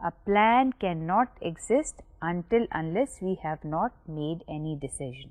A plan cannot exist until unless we have not made any decision.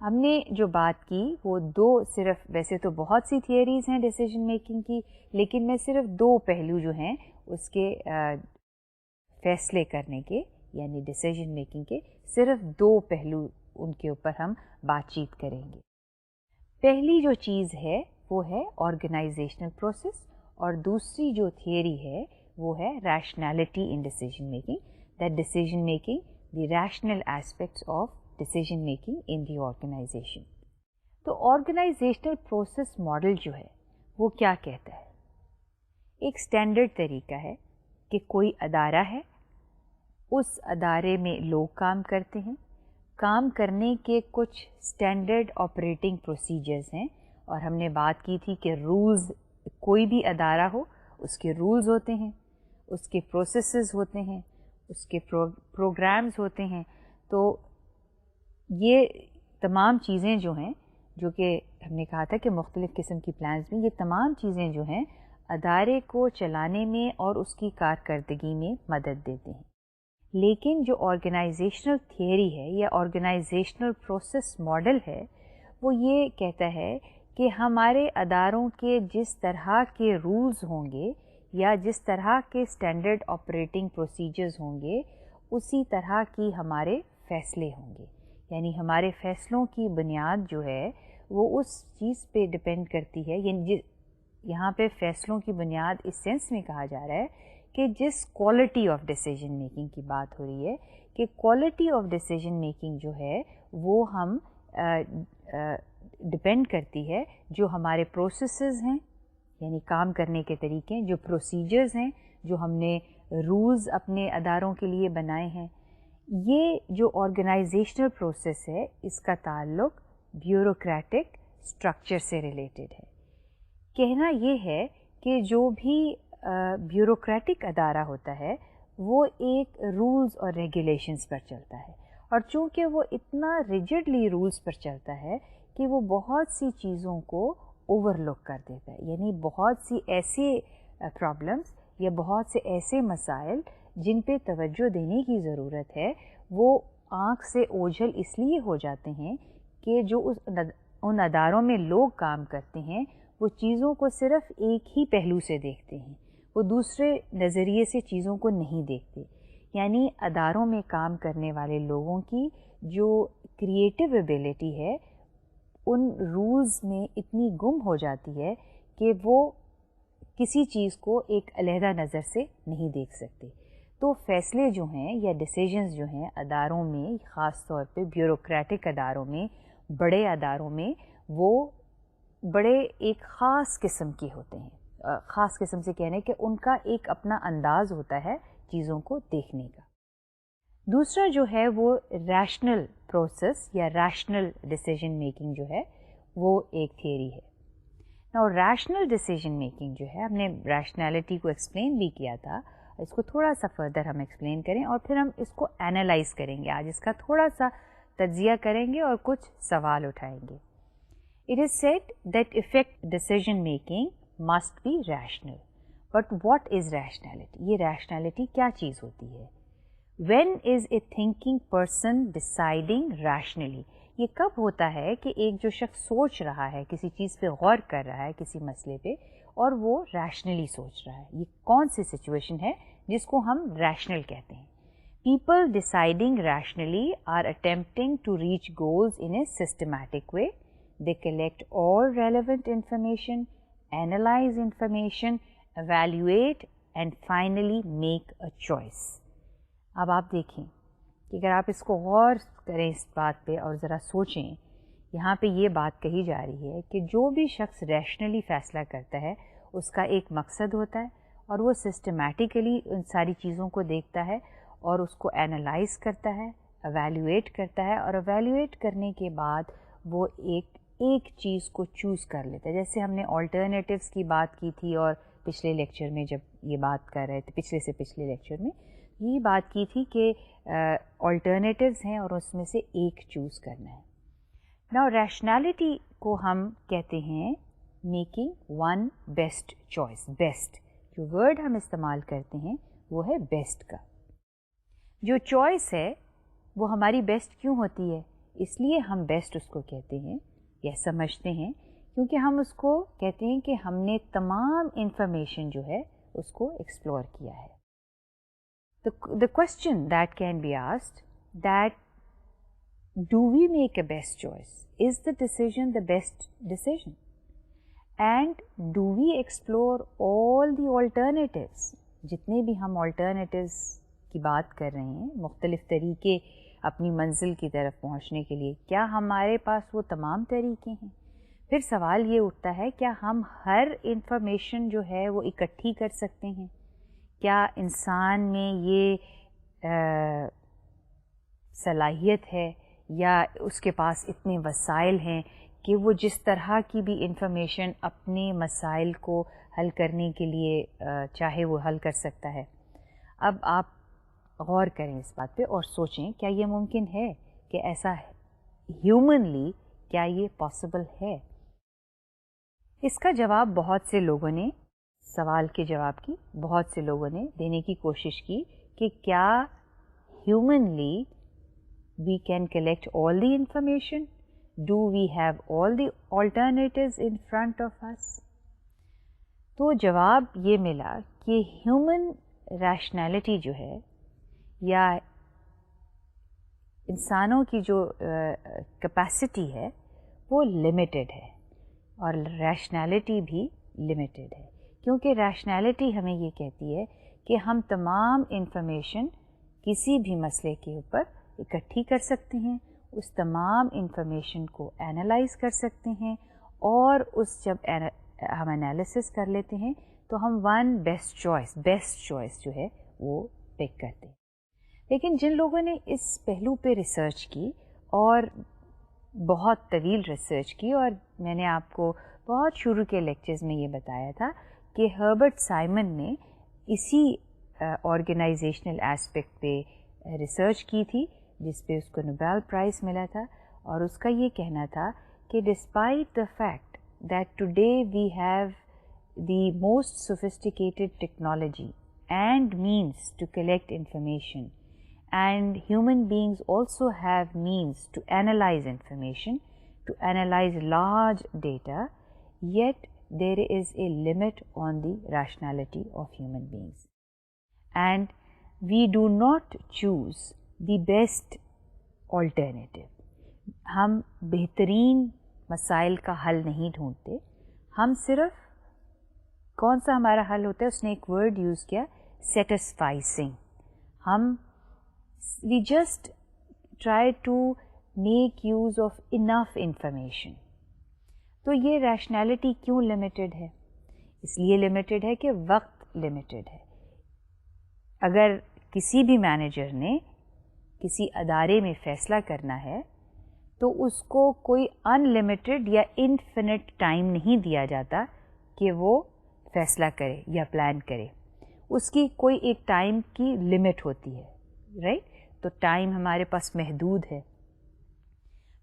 ہم نے جو بات کی وہ دو صرف، ویسے تو بہت سی تھیئریز ہیں ڈیسیجن میکنگ کی، لیکن میں صرف دو پہلو جو ہیں اس کے فیصلے کرنے کے یعنی ڈیسیجن میکنگ کے صرف دو پہلو ان کے اوپر ہم بات چیت کریں گے. پہلی جو چیز ہے وہ ہے آرگنائزیشنل پروسیس، اور دوسری جو تھیئری ہے وہ ہے rationality in decision making, that decision making the rational aspects of decision making in the organization. تو آرگنائزیشنل پروسیس ماڈل جو ہے وہ کیا کہتا ہے؟ ایک اسٹینڈرڈ طریقہ ہے کہ کوئی ادارہ ہے، اس ادارے میں لوگ کام کرتے ہیں، کام کرنے کے کچھ اسٹینڈرڈ آپریٹنگ پروسیجرز ہیں، اور ہم نے بات کی تھی کہ رولز، کوئی بھی ادارہ ہو اس کے رولز ہوتے ہیں، اس کے پروسیسز ہوتے ہیں، اس کے پروگرامز ہوتے ہیں. تو یہ تمام چیزیں جو ہیں، جو کہ ہم نے کہا تھا کہ مختلف قسم کی پلانز میں، یہ تمام چیزیں جو ہیں ادارے کو چلانے میں اور اس کی کارکردگی میں مدد دیتے ہیں. لیکن جو آرگنائزیشنل تھیوری ہے یا آرگنائزیشنل پروسیس ماڈل ہے وہ یہ کہتا ہے کہ ہمارے اداروں کے جس طرح کے رولز ہوں گے یا جس طرح کے اسٹینڈرڈ آپریٹنگ پروسیجرز ہوں گے اسی طرح کی ہمارے فیصلے ہوں گے. یعنی ہمارے فیصلوں کی بنیاد جو ہے وہ اس چیز پہ ڈپینڈ کرتی ہے، یعنی یہاں پہ فیصلوں کی بنیاد اس سینس میں کہا جا رہا ہے کہ جس کوالٹی آف ڈیسیجن میکنگ کی بات ہو رہی ہے کہ کوالٹی آف ڈیسیجن میکنگ جو ہے وہ ہم ڈپینڈ کرتی ہے جو ہمارے پروسیسز ہیں، یعنی کام کرنے کے طریقے، جو پروسیجرز ہیں، جو ہم نے رولز اپنے اداروں کے لیے بنائے ہیں. یہ جو آرگنائزیشنل پروسیس ہے اس کا تعلق بیوروکریٹک اسٹرکچر سے ریلیٹڈ ہے. کہنا یہ ہے کہ جو بھی بیوروکریٹک ادارہ ہوتا ہے وہ ایک رولز اور ریگولیشنز پر چلتا ہے، اور چونکہ وہ اتنا ریجڈلی رولز پر چلتا ہے کہ وہ بہت سی چیزوں کو اوور لک کر دیتا ہے. یعنی بہت سی ایسے پرابلمس یا بہت سے ایسے مسائل جن پہ توجہ دینے کی ضرورت ہے وہ آنکھ سے اوجھل اس لیے ہو جاتے ہیں کہ جو ان اداروں میں لوگ کام کرتے ہیں وہ چیزوں کو صرف ایک ہی پہلو سے دیکھتے ہیں، وہ دوسرے نظریے سے چیزوں کو نہیں دیکھتے. یعنی اداروں میں کام کرنے والے لوگوں کی جو کریٹیو ایبیلٹی ہے ان رولز میں اتنی گم ہو جاتی ہے کہ وہ کسی چیز کو ایک علیحدہ نظر سے نہیں دیکھ سکتے. تو فیصلے جو ہیں یا ڈیسیجنز جو ہیں اداروں میں، خاص طور پہ بیوروکریٹک اداروں میں، بڑے اداروں میں، وہ بڑے ایک خاص قسم کے ہوتے ہیں. خاص قسم سے کہنے کہ ان کا ایک اپنا انداز ہوتا ہے چیزوں کو دیکھنے کا. دوسرا جو ہے وہ ریشنل پروسیس یا ریشنل ڈیسیجن میکنگ جو ہے وہ ایک تھیوری ہے. اور ریشنل ڈیسیجن میکنگ جو ہے، ہم نے ریشنالٹی کو ایکسپلین بھی کیا تھا، اس کو تھوڑا سا فردر ہم ایکسپلین کریں اور پھر ہم اس کو اینالائز کریں گے. آج اس کا تھوڑا سا تجزیہ کریں گے اور کچھ سوال اٹھائیں گے. It is said that effect decision making must be rational. But what is rationality? یہ rationality کیا چیز ہوتی ہے؟ When is a thinking person deciding rationally? یہ کب ہوتا ہے کہ ایک جو شخص سوچ رہا ہے، کسی چیز پہ غور کر رہا ہے، کسی مسئلے پہ، اور وہ ریشنلی سوچ رہا ہے؟ یہ کون سی سچویشن ہے جس کو ہم ریشنل کہتے ہیں؟ People deciding rationally are attempting to reach goals in a systematic way. They collect all relevant information, analyze information, evaluate and finally make a choice. اب آپ دیکھیں کہ اگر آپ اس کو غور کریں اس بات پہ اور ذرا سوچیں، یہاں پہ یہ بات کہی جا رہی ہے کہ جو بھی شخص ریشنلی فیصلہ کرتا ہے اس کا ایک مقصد ہوتا ہے اور وہ سسٹمیٹیکلی ان ساری چیزوں کو دیکھتا ہے اور اس کو اینالائز کرتا ہے، ایویلیویٹ کرتا ہے، اور ایویلیویٹ کرنے کے بعد وہ ایک چیز کو چوز کر لیتا ہے. جیسے ہم نے آلٹرنیٹیوز کی بات کی تھی اور پچھلے لیکچر میں جب یہ بات کر رہے تھے، پچھلے سے پچھلے لیکچر میں یہ بات کی تھی کہ آلٹرنیٹیوز ہیں اور اس میں سے ایک چوز کرنا ہے. ناؤ ریشنالٹی کو ہم کہتے ہیں making one best choice. Best جو ورڈ ہم استعمال کرتے ہیں وہ ہے بیسٹ کا. جو چوائس ہے وہ ہماری بیسٹ کیوں ہوتی ہے؟ اس لیے ہم بیسٹ اس کو کہتے ہیں یا سمجھتے ہیں کیونکہ ہم اس کو کہتے ہیں کہ ہم نے تمام انفارمیشن جو ہے اس کو ایکسپلور کیا ہے. The question that can be asked that do we make a best choice? Is the decision the best decision? And do we explore all the alternatives? جتنے بھی ہم alternatives کی بات کر رہے ہیں, مختلف طریقے اپنی منزل کی طرف پہنچنے کے لیے, کیا ہمارے پاس وہ تمام طریقے ہیں؟ پھر سوال یہ اٹھتا ہے کیا ہم ہر انفارمیشن جو ہے وہ اکٹھی کر سکتے ہیں؟ کیا انسان میں یہ صلاحیت ہے یا اس کے پاس اتنے وسائل ہیں کہ وہ جس طرح کی بھی انفارمیشن اپنے مسائل کو حل کرنے کے لیے چاہے وہ حل کر سکتا ہے؟ اب آپ غور کریں اس بات پہ اور سوچیں کیا یہ ممکن ہے کہ ایسا ہیومنلی کیا یہ پاسبل ہے؟ اس کا جواب بہت سے لوگوں نے, سوال کے جواب کی بہت سے لوگوں نے دینے کی کوشش کی کہ کیا humanly we can collect all the information? Do we have all the alternatives in front of us? تو جواب یہ ملا کہ ہیومن ریشنالٹی جو ہے یا انسانوں کی جو کیپیسٹی ہے وہ لمیٹڈ ہے اور ریشنالٹی بھی لمیٹڈ ہے, کیونکہ ریشنالٹی ہمیں یہ کہتی ہے کہ ہم تمام انفارمیشن کسی بھی مسئلے کے اوپر اکٹھی کر سکتے ہیں, اس تمام انفارمیشن کو اینالائز کر سکتے ہیں اور اس جب ہم انالیسس کر لیتے ہیں تو ہم بیسٹ چوائس جو ہے وہ پک کرتے ہیں. لیکن جن لوگوں نے اس پہلو پہ ریسرچ کی اور بہت طویل ریسرچ کی, اور میں نے آپ کو بہت شروع کے لیکچرز میں یہ بتایا تھا کہ ہربرٹ سائمن نے اسی آرگنائزیشنل ایسپیکٹ پہ ریسرچ کی تھی جس پہ اس کو نوبیل پرائز ملا تھا, اور اس کا یہ کہنا تھا کہ despite the fact that today we have the most sophisticated technology and means to collect information, and human beings also have means to analyze information, to analyze large data, yet there is a limit on the rationality of human beings. And we do not choose the best alternative. ہم بہترین مسائل کا حل نہیں ڈھونڈتے, ہم صرف کون سا ہمارا حل ہوتا ہے, اس نے ایک ورڈ یوز کیا, satisficing. ہم we just try to make use of enough information. تو یہ ریشنالٹی کیوں لمیٹڈ ہے؟ اس لیے لمیٹڈ ہے کہ وقت لمیٹڈ ہے. اگر کسی بھی مینیجر نے کسی ادارے میں فیصلہ کرنا ہے تو اس کو کوئی ان لمیٹڈ یا انفینٹ ٹائم نہیں دیا جاتا کہ وہ فیصلہ کرے یا پلان کرے. اس کی کوئی ایک ٹائم کی لمٹ ہوتی ہے, رائٹ؟ تو ٹائم ہمارے پاس محدود ہے.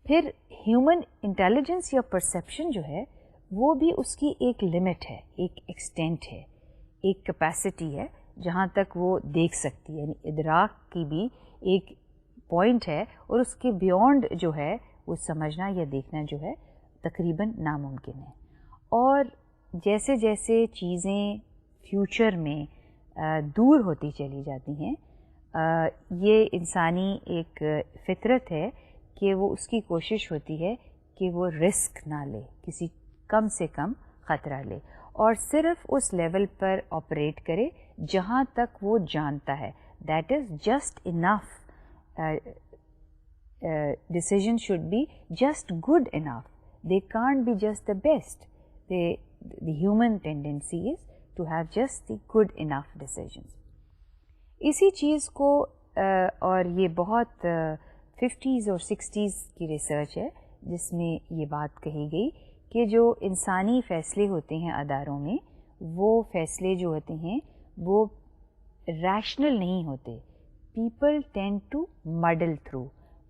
پھر ہیومن انٹیلیجنس یا پرسیپشن جو ہے وہ بھی اس کی ایک لمٹ ہے, ایک ایکسٹینٹ ہے, ایک کیپیسٹی ہے جہاں تک وہ دیکھ سکتی ہے, یعنی ادراک کی بھی ایک پوائنٹ ہے, اور اس کے بیونڈ جو ہے وہ سمجھنا یا دیکھنا جو ہے تقریباً ناممکن ہے. اور جیسے جیسے چیزیں فیوچر میں دور ہوتی چلی جاتی ہیں, یہ انسانی ایک فطرت ہے کہ وہ اس کی کوشش ہوتی ہے کہ وہ رسک نہ لے, کسی کم سے کم خطرہ لے, اور صرف اس لیول پر آپریٹ کرے جہاں تک وہ جانتا ہے. That is just enough, decision should be just good enough, they can't be just the best. the human tendency is to have just the good enough decisions. اسی چیز کو اور یہ بہت 50s اور 60s کی ریسرچ ہے جس میں یہ بات کہی گئی کہ جو انسانی فیصلے ہوتے ہیں اداروں میں, وہ فیصلے جو ہوتے ہیں وہ ریشنل نہیں ہوتے. People tend to muddle through.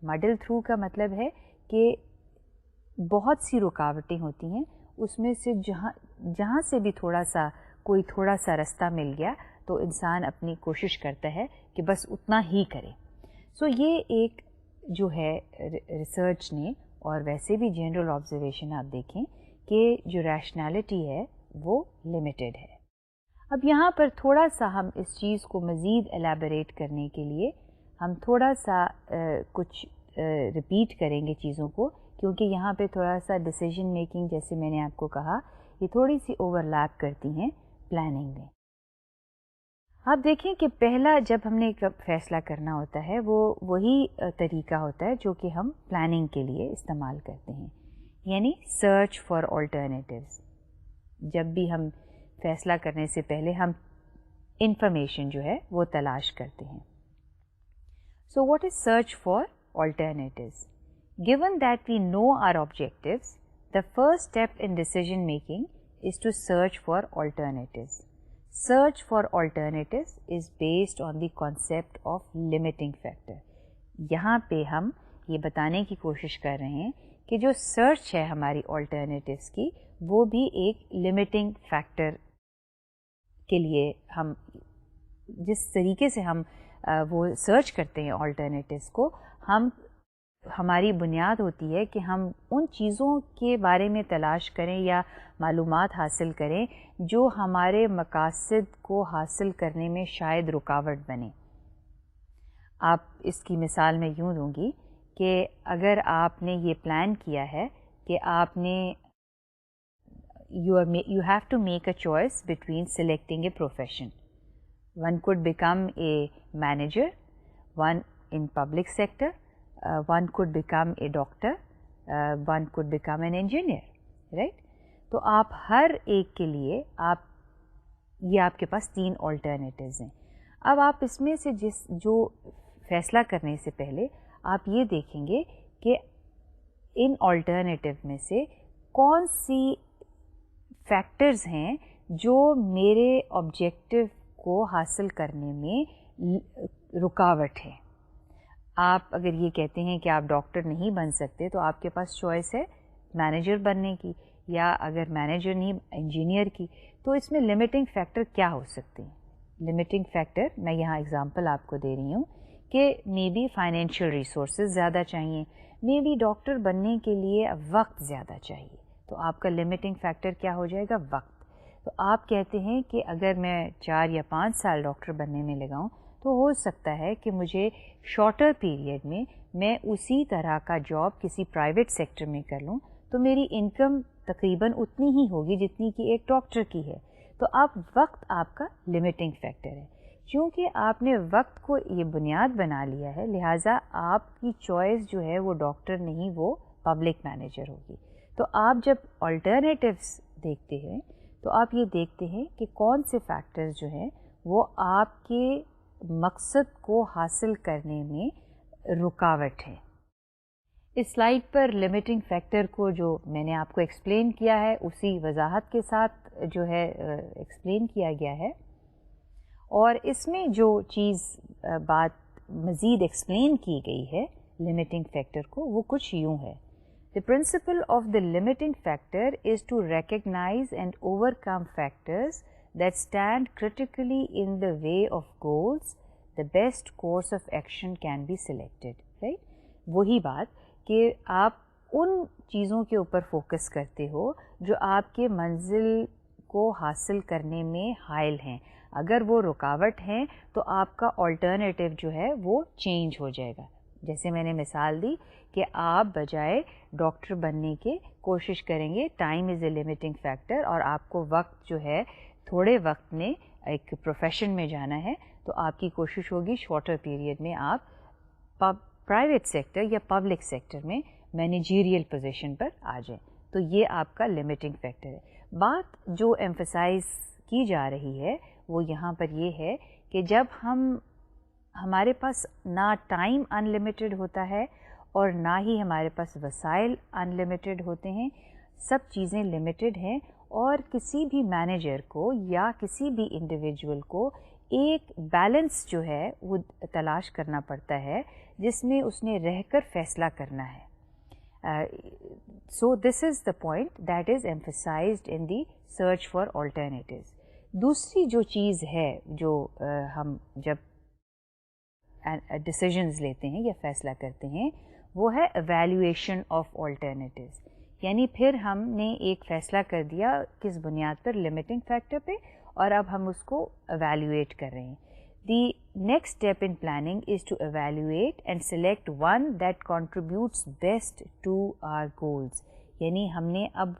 Muddle through کا مطلب ہے کہ بہت سی رکاوٹیں ہوتی ہیں, اس میں سے جہاں سے بھی کوئی تھوڑا سا راستہ مل گیا تو انسان اپنی کوشش کرتا ہے کہ بس اتنا ہی کرے. سو یہ ایک جو ہے ریسرچ نے اور ویسے بھی جنرل آبزرویشن آپ دیکھیں کہ جو ریشنالٹی ہے وہ لمیٹڈ ہے. اب یہاں پر تھوڑا سا ہم اس چیز کو مزید ایلیبوریٹ کرنے کے لیے ہم تھوڑا سا کچھ ریپیٹ کریں گے چیزوں کو, کیونکہ یہاں پہ تھوڑا سا ڈیسیجن میکنگ, جیسے میں نے آپ کو کہا, یہ تھوڑی سی اوور لیپ کرتی ہیں پلاننگ میں. آپ دیکھیں کہ پہلا جب ہم نے فیصلہ کرنا ہوتا ہے وہ وہی طریقہ ہوتا ہے جو کہ ہم پلاننگ کے لیے استعمال کرتے ہیں, یعنی سرچ فار آلٹرنیٹیوز. جب بھی ہم فیصلہ کرنے سے پہلے ہم انفارمیشن جو ہے وہ تلاش کرتے ہیں. So what is search for alternatives? Given that we know our objectives, the first step in decision making is to search for alternatives. Search for alternatives is based on the concept of limiting factor. یہاں پہ ہم یہ بتانے کی کوشش کر رہے ہیں کہ جو سرچ ہے ہماری alternatives کی وہ بھی ایک limiting factor کے لیے ہم جس طریقے سے ہم وہ سرچ کرتے ہیں alternatives کو, ہماری بنیاد ہوتی ہے کہ ہم ان چیزوں کے بارے میں تلاش کریں یا معلومات حاصل کریں جو ہمارے مقاصد کو حاصل کرنے میں شاید رکاوٹ بنے. آپ اس کی مثال میں یوں دوں گی کہ اگر آپ نے یہ پلان کیا ہے کہ آپ نے you have to make a choice between selecting a profession. One could become a manager, one in public sector, one could become a doctor, one could become an engineer, right? تو آپ ہر ایک کے لیے یہ آپ کے پاس 3 alternatives ہیں. اب آپ اس میں سے جو فیصلہ کرنے سے پہلے آپ یہ دیکھیں گے کہ ان alternative میں سے کون سی فیکٹرز ہیں جو میرے آبجیکٹو کو حاصل کرنے میں رکاوٹ ہے. آپ اگر یہ کہتے ہیں کہ آپ ڈاکٹر نہیں بن سکتے تو آپ کے پاس چوائس ہے مینیجر بننے کی, یا اگر مینیجر نہیں انجینئر کی. تو اس میں لمیٹنگ فیکٹر کیا ہو سکتے ہیں؟ لمیٹنگ فیکٹر میں یہاں اگزامپل آپ کو دے رہی ہوں کہ مے بی فائنینشیل ریسورسز زیادہ چاہیے, مے بی ڈاکٹر بننے کے لیے وقت زیادہ چاہیے. تو آپ کا لمیٹنگ فیکٹر کیا ہو جائے گا؟ وقت. تو آپ کہتے ہیں کہ اگر میں 4 یا 5 سال ڈاکٹر بننے میں لگاؤں تو ہو سکتا ہے کہ مجھے شارٹر پیریڈ میں اسی طرح کا جاب کسی پرائیویٹ سیکٹر میں کر لوں تو میری انکم تقریباً اتنی ہی ہوگی جتنی کہ ایک ڈاکٹر کی ہے. تو وقت آپ کا لمیٹنگ فیکٹر ہے. چونکہ آپ نے وقت کو یہ بنیاد بنا لیا ہے, لہٰذا آپ کی چوائس جو ہے وہ ڈاکٹر نہیں, وہ پبلک مینیجر ہوگی. تو آپ جب آلٹرنیٹیوز دیکھتے ہیں تو آپ یہ دیکھتے ہیں کہ کون سے فیکٹرز جو ہیں وہ آپ کے مقصد کو حاصل کرنے میں رکاوٹ ہے. اس سلائیڈ پر لمیٹنگ فیکٹر کو جو میں نے آپ کو ایکسپلین کیا ہے اسی وضاحت کے ساتھ جو ہے ایکسپلین کیا گیا ہے, اور اس میں جو بات مزید ایکسپلین کی گئی ہے لمیٹنگ فیکٹر کو وہ کچھ یوں ہے. The principle of the limiting factor is to recognize and overcome factors that stand critically in the way of goals. The best course of action can be selected. Right? وہی بات کہ آپ ان چیزوں کے اوپر فوکس کرتے ہو جو آپ کے منزل کو حاصل کرنے میں حائل ہیں. اگر وہ رکاوٹ ہیں تو آپ کا آلٹرنیٹیو جو ہے وہ چینج ہو جائے گا. جیسے میں نے مثال دی کہ آپ بجائے ڈاکٹر بننے کے کوشش کریں گے, time is a limiting factor, اور آپ کو وقت جو ہے تھوڑے وقت میں ایک پروفیشن میں جانا ہے تو آپ کی کوشش ہوگی شارٹر پیریڈ میں آپ پرائیویٹ سیکٹر یا پبلک سیکٹر میں مینیجیریل پوزیشن پر آ جائیں. تو یہ آپ کا لمیٹنگ فیکٹر ہے. بات جو ایمفسائز کی جا رہی ہے وہ یہاں پر یہ ہے کہ جب ہمارے پاس نہ ٹائم ان لمیٹڈ ہوتا ہے اور نہ ہی ہمارے پاس وسائل ان لمیٹڈ ہوتے ہیں, سب چیزیں لمیٹڈ ہیں, اور کسی بھی مینیجر کو یا کسی بھی انڈیویجول کو ایک بیلنس جو ہے وہ تلاش کرنا پڑتا ہے جس میں اس نے رہ کر فیصلہ کرنا ہے. So this is the point that is emphasised in the search for alternatives. دوسری جو چیز ہے جو ہم جب ڈیسیجنز لیتے ہیں یا فیصلہ کرتے ہیں وہ ہے ایویلیویشن آف آلٹرنیٹیوز. یعنی پھر ہم نے ایک فیصلہ کر دیا کس بنیاد پر لمیٹنگ فیکٹر پہ, اور اب ہم اس کو ایویلیویٹ کر رہے ہیں. The next step in planning is to evaluate and select one that contributes best to our goals. یعنی ہم نے اب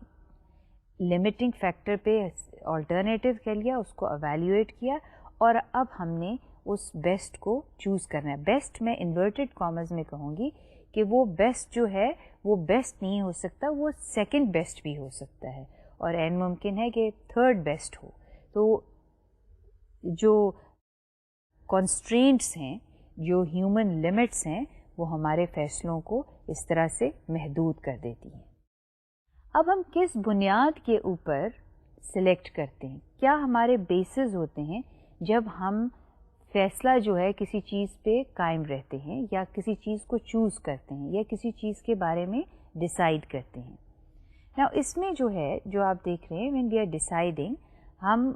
لمیٹنگ فیکٹر پہ آلٹرنیٹیو کر لیا, اس کو ایویلیویٹ کیا, اور اب ہم نے اس بیسٹ کو چوز کرنا ہے. بیسٹ میں انورٹڈ کامز میں کہوں گی کہ وہ بیسٹ جو ہے وہ بیسٹ نہیں ہو سکتا, وہ سیکنڈ بیسٹ بھی ہو سکتا ہے, اور این ممکن ہے کہ تھرڈ بیسٹ ہو. تو جو کانسٹرینٹس ہیں, جو ہیومن لمٹس ہیں, وہ ہمارے فیصلوں کو اس طرح سے محدود کر دیتی ہیں. اب ہم کس بنیاد کے اوپر سلیکٹ کرتے ہیں, کیا ہمارے بیسز ہوتے ہیں جب ہم فیصلہ جو ہے کسی چیز پہ قائم رہتے ہیں یا کسی چیز کو چوز کرتے ہیں یا کسی چیز کے بارے میں ڈیسائیڈ کرتے ہیں. نا اس میں جو ہے جو آپ دیکھ رہے ہیں when we are deciding, ہم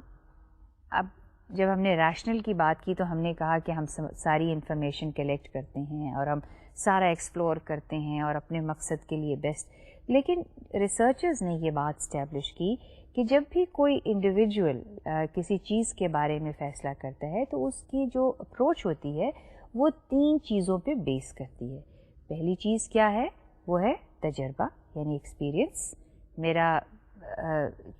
اب جب ہم نے ریشنل کی بات کی تو ہم نے کہا کہ ہم ساری انفارمیشن کلیکٹ کرتے ہیں اور ہم سارا ایکسپلور کرتے ہیں اور اپنے مقصد کے لیے بیسٹ. لیکن ریسرچرز نے یہ بات اسٹیبلش کی کہ جب بھی کوئی انڈیویجول کسی چیز کے بارے میں فیصلہ کرتا ہے تو اس کی جو اپروچ ہوتی ہے وہ 3 چیزوں پہ بیس کرتی ہے. پہلی چیز کیا ہے, وہ ہے تجربہ یعنی ایکسپیرئنس. میرا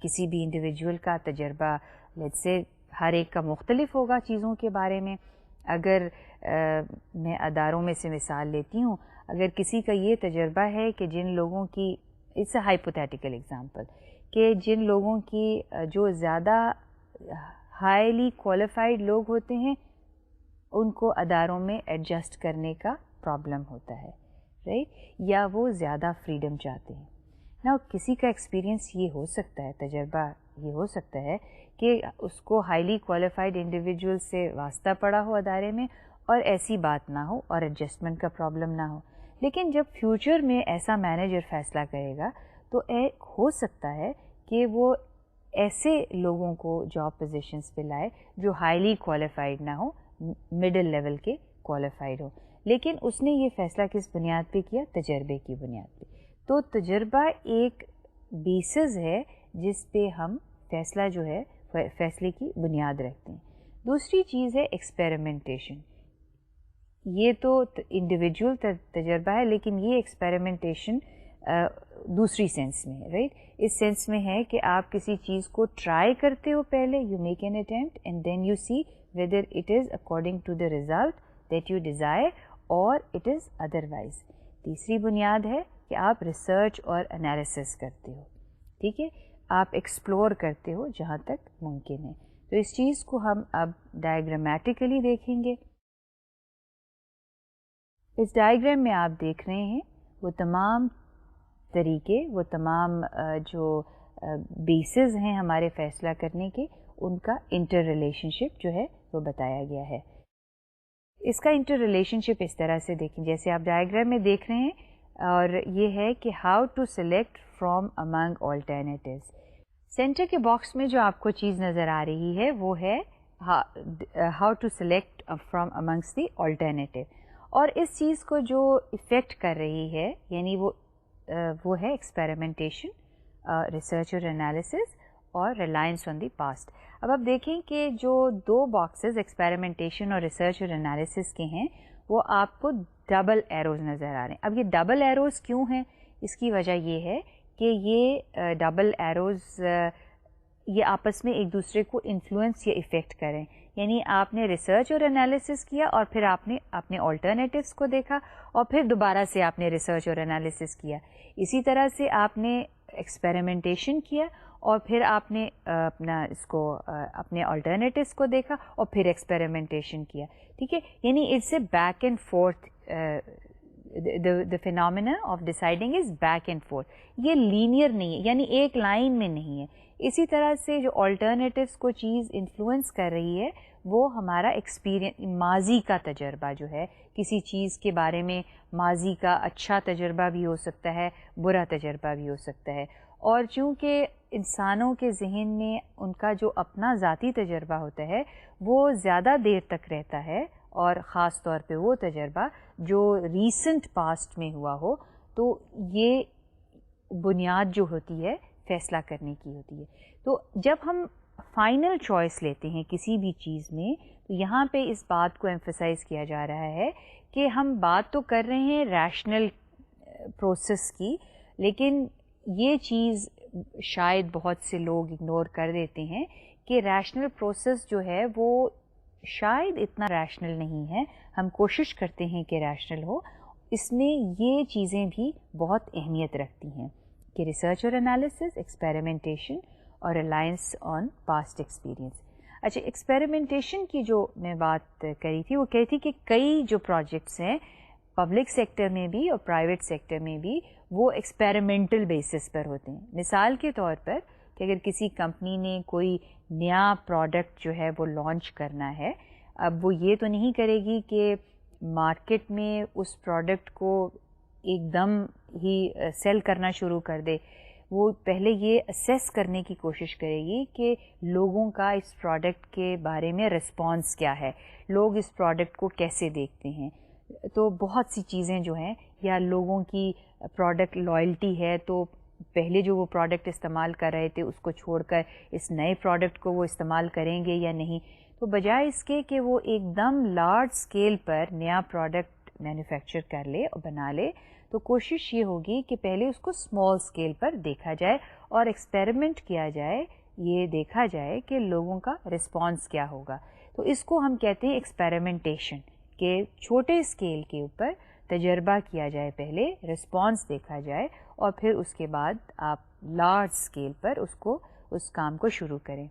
کسی بھی انڈیویجول کا تجربہ لیٹس سے ہر ایک کا مختلف ہوگا چیزوں کے بارے میں. اگر میں اداروں میں سے مثال لیتی ہوں, اگر کسی کا یہ تجربہ ہے کہ جن لوگوں کی, اٹس اے ہائپوتھیٹیکل ایگزامپل, کہ جن لوگوں کی جو زیادہ ہائیلی کوالیفائڈ لوگ ہوتے ہیں ان کو اداروں میں ایڈجسٹ کرنے کا پرابلم ہوتا ہے, رائٹ, یا وہ زیادہ فریڈم چاہتے ہیں. نا کسی کا ایکسپیرئنس یہ ہو سکتا ہے, تجربہ یہ ہو سکتا ہے کہ اس کو ہائیلی کوالیفائڈ انڈیویجول سے واسطہ پڑا ہو ادارے میں اور ایسی بات نہ ہو اور ایڈجسٹمنٹ کا پرابلم نہ ہو. لیکن جب فیوچر میں ایسا مینیجر فیصلہ کرے گا تو ایک ہو سکتا ہے کہ وہ ایسے لوگوں کو جاب پوزیشنز پہ لائے جو ہائیلی کوالیفائڈ نہ ہو, مڈل لیول کے کوالیفائڈ ہو. لیکن اس نے یہ فیصلہ کس بنیاد پہ کیا, تجربے کی بنیاد پہ. تو تجربہ ایک بیسز ہے جس پہ ہم فیصلہ جو ہے فیصلے کی بنیاد رکھتے ہیں. دوسری چیز ہے ایکسپیریمنٹیشن. یہ تو انڈیویجول تجربہ ہے, لیکن یہ ایکسپیریمنٹیشن دوسری سینس میں ہے, رائٹ. اس سینس میں ہے کہ آپ کسی چیز کو ٹرائی کرتے ہو, پہلے you make an attempt and then you see whether it is according to the result that you desire اور اٹ از ادروائز. تیسری بنیاد ہے کہ آپ ریسرچ اور انالیسس کرتے ہو, ٹھیک ہے, آپ ایکسپلور کرتے ہو جہاں تک ممکن ہے. تو اس چیز کو ہم اب ڈائیگرامیٹیکلی دیکھیں گے. اس ڈائیگرام میں آپ دیکھ رہے ہیں وہ تمام طریقے, وہ تمام جو بیسز ہیں ہمارے فیصلہ کرنے کے, ان کا انٹر ریلیشن شپ جو ہے وہ بتایا گیا ہے. اس کا انٹر ریلیشن شپ اس طرح سے دیکھیں جیسے آپ ڈائیگرام میں دیکھ رہے ہیں, اور یہ ہے کہ how to select from among alternatives. Center کے باکس میں جو آپ کو چیز نظر آ رہی ہے وہ ہے how to select from amongst the alternative. اور اس چیز کو جو افیکٹ کر رہی ہے یعنی وہ ہے ایکسپیریمنٹیشن, ریسرچ اور انالیسس, اور ریلائنس آن دی پاسٹ. اب آپ دیکھیں کہ جو 2 باکسز ایکسپیریمنٹیشن اور ریسرچ اور انالیسس کے ہیں وہ آپ کو ڈبل ایروز نظر آ رہے ہیں. اب یہ ڈبل ایروز کیوں ہیں, اس کی وجہ یہ ہے کہ یہ ڈبل ایروز یہ آپس میں ایک دوسرے کو انفلوئنس یا افیکٹ کریں. یعنی آپ نے ریسرچ اور انالیسس کیا اور پھر آپ نے اپنے آلٹرنیٹیوز کو دیکھا اور پھر دوبارہ سے آپ نے ریسرچ اور انالیسس کیا. اسی طرح سے آپ نے ایکسپیریمنٹیشن کیا اور پھر آپ نے اپنے آلٹرنیٹیوز کو دیکھا اور پھر ایکسپیریمنٹیشن کیا, ٹھیک ہے. یعنی it's a back and forth, the phenomena of deciding is back and forth. یہ لینئر نہیں ہے, یعنی ایک لائن میں نہیں ہے. اسی طرح سے جو آلٹرنیٹیوز کو چیز انفلوئنس کر رہی ہے وہ ہمارا ایکسپیرئنس, ماضی کا تجربہ جو ہے کسی چیز کے بارے میں, ماضی کا اچھا تجربہ بھی ہو سکتا ہے, برا تجربہ بھی ہو سکتا ہے. اور چونکہ انسانوں کے ذہن میں ان کا جو اپنا ذاتی تجربہ ہوتا ہے وہ زیادہ دیر تک رہتا ہے اور خاص طور پہ وہ تجربہ جو ریسنٹ پاسٹ میں ہوا ہو. تو یہ بنیاد جو ہوتی ہے فیصلہ کرنے کی ہوتی ہے. تو جب ہم فائنل چوائس لیتے ہیں کسی بھی چیز میں تو یہاں پہ اس بات کو ایمفسائز کیا جا رہا ہے کہ ہم بات تو کر رہے ہیں ریشنل پروسیس کی, لیکن یہ چیز شاید بہت سے لوگ اگنور کر دیتے ہیں کہ ریشنل پروسیس جو ہے وہ شاید اتنا ریشنل نہیں ہے. ہم کوشش کرتے ہیں کہ ریشنل ہو. اس میں یہ چیزیں بھی بہت اہمیت رکھتی ہیں کہ ریسرچ اور انالیسس, ایکسپیریمنٹیشن اور ریلائنس آن پاسٹ ایکسپیرئنس. اچھا, ایکسپیریمنٹیشن کی جو میں بات کری تھی وہ کہی تھی کہ کئی جو پروجیکٹس ہیں پبلک سیکٹر میں بھی اور پرائیویٹ سیکٹر میں بھی وہ ایکسپیریمنٹل بیسس پر ہوتے ہیں. مثال کے طور پر کہ اگر کسی کمپنی نے کوئی نیا پروڈکٹ جو ہے وہ لانچ کرنا ہے, اب وہ یہ تو نہیں کرے گی کہ مارکیٹ میں اس پروڈکٹ کو ایک دم ہی سیل کرنا شروع کر دے. وہ پہلے یہ اسیس کرنے کی کوشش کرے گی کہ لوگوں کا اس پروڈکٹ کے بارے میں رسپانس کیا ہے, لوگ اس پروڈکٹ کو کیسے دیکھتے ہیں. تو بہت سی چیزیں جو ہیں, یا لوگوں کی پروڈکٹ لائلٹی ہے تو پہلے جو وہ پروڈکٹ استعمال کر رہے تھے اس کو چھوڑ کر اس نئے پروڈکٹ کو وہ استعمال کریں گے یا نہیں. تو بجائے اس کے کہ وہ ایک دم لارج اسکیل پر نیا پروڈکٹ مینوفیکچر کر لے اور بنا لے, تو کوشش یہ ہوگی کہ پہلے اس کو اسمال اسکیل پر دیکھا جائے اور ایکسپیریمنٹ کیا جائے, یہ دیکھا جائے کہ لوگوں کا رسپانس کیا ہوگا. تو اس کو ہم کہتے ہیں ایکسپیریمنٹیشن, کہ چھوٹے اسکیل کے اوپر تجربہ کیا جائے, پہلے رسپانس دیکھا جائے اور پھر اس کے بعد آپ لارج اسکیل پر اس کام کو شروع کریں.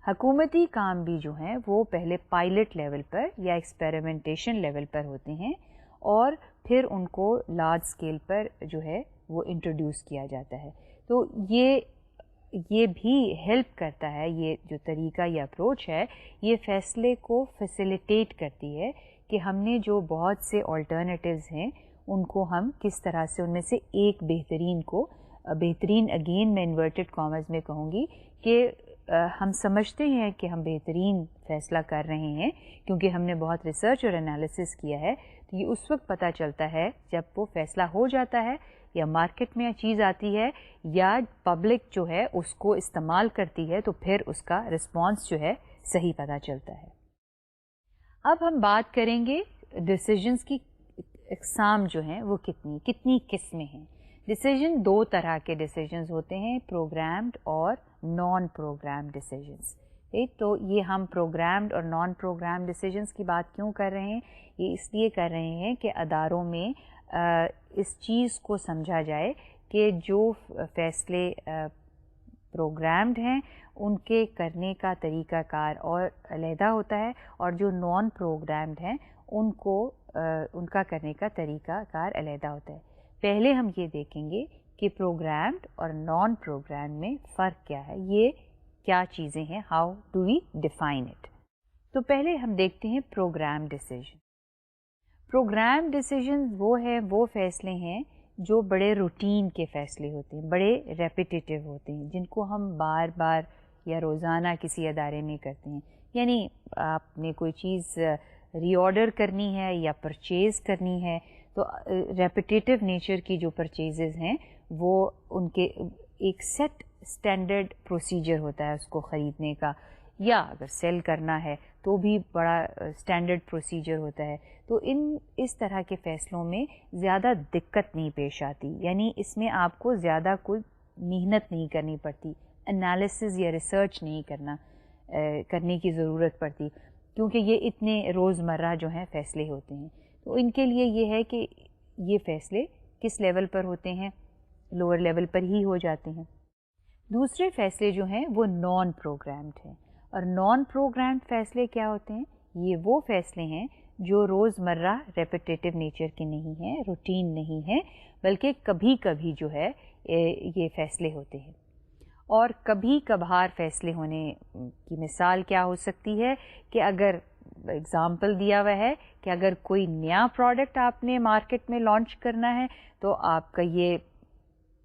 حکومتی کام بھی جو ہیں وہ پہلے پائلٹ لیول پر یا ایکسپیریمنٹیشن لیول پر ہوتے ہیں اور پھر ان کو لارج اسکیل پر جو ہے وہ انٹروڈیوس کیا جاتا ہے. تو یہ بھی ہیلپ کرتا ہے, یہ جو طریقہ یا اپروچ ہے یہ فیصلے کو فیسیلیٹیٹ کرتی ہے کہ ہم نے جو بہت سے آلٹرنیٹیوز ہیں ان کو ہم کس طرح سے ان میں سے ایک بہترین اگین میں انورٹڈ کامرز میں کہوں گی کہ ہم سمجھتے ہیں کہ ہم بہترین فیصلہ کر رہے ہیں کیونکہ ہم نے بہت ریسرچ اور انالیسس کیا ہے. تو یہ اس وقت پتہ چلتا ہے جب وہ فیصلہ ہو جاتا ہے یا مارکیٹ میں چیز آتی ہے یا پبلک جو ہے اس کو استعمال کرتی ہے, تو پھر اس کا رسپانس جو ہے صحیح پتہ چلتا ہے. اب ہم بات کریں گے ڈیسیجنز کی اقسام جو ہیں وہ کتنی قسمیں ہیں. ڈیسیجن دو طرح کے ڈیسیجنز ہوتے ہیں, پروگرامڈ اور نان پروگرامڈ ڈیسیجنز. تو یہ ہم پروگرامڈ اور نان پروگرامڈ ڈیسیجنز کی بات کیوں کر رہے ہیں؟ یہ اس لیے کر رہے ہیں کہ اداروں میں اس چیز کو سمجھا جائے کہ جو فیصلے پروگرامڈ ہیں ان کے کرنے کا طریقہ کار اور علیحدہ ہوتا ہے, اور جو نان پروگرامڈ ہیں ان کا کرنے کا طریقہ کار علیحدہ ہوتا ہے. پہلے ہم یہ دیکھیں گے کہ پروگرامڈ اور نان پروگرامڈ میں فرق کیا ہے, یہ کیا چیزیں ہیں, how do we define it. تو پہلے ہم دیکھتے ہیں پروگرام ڈیسیجن. پروگرام ڈیسیجن وہ فیصلے ہیں جو بڑے روٹین کے فیصلے ہوتے ہیں, بڑے ریپیٹیٹیو ہوتے ہیں, جن کو ہم بار بار یا روزانہ کسی ادارے میں کرتے ہیں. یعنی آپ نے کوئی چیز ری آرڈر کرنی ہے یا پرچیز کرنی ہے تو ریپیٹیٹیو نیچر کی جو پرچیزز ہیں وہ ان کے ایک سیٹ اسٹینڈرڈ پروسیجر ہوتا ہے اس کو خریدنے کا, یا اگر سیل کرنا ہے تو بھی بڑا اسٹینڈرڈ پروسیجر ہوتا ہے. تو اس طرح کے فیصلوں میں زیادہ دقت نہیں پیش آتی, یعنی اس میں آپ کو زیادہ کوئی محنت نہیں کرنی پڑتی, انالیسز یا ریسرچ نہیں کرنے کی ضرورت پڑتی, کیونکہ یہ اتنے روزمرہ جو ہیں فیصلے ہوتے ہیں. تو ان کے لیے یہ ہے کہ یہ فیصلے کس لیول پر ہوتے ہیں, لوور لیول پر ہی ہو جاتے ہیں. دوسرے فیصلے جو ہیں وہ نان پروگرامڈ ہیں, اور نان پروگرامڈ فیصلے کیا ہوتے ہیں؟ یہ وہ فیصلے ہیں جو روزمرہ ریپیٹیٹیو نیچر کے نہیں ہیں, روٹین نہیں ہیں, بلکہ کبھی کبھی جو ہے یہ فیصلے ہوتے ہیں. اور کبھی کبھار فیصلے ہونے کی مثال کیا ہو سکتی ہے کہ اگر اگزامپل دیا ہوا ہے کہ اگر کوئی نیا پروڈکٹ آپ نے مارکیٹ میں لانچ کرنا ہے تو آپ کا یہ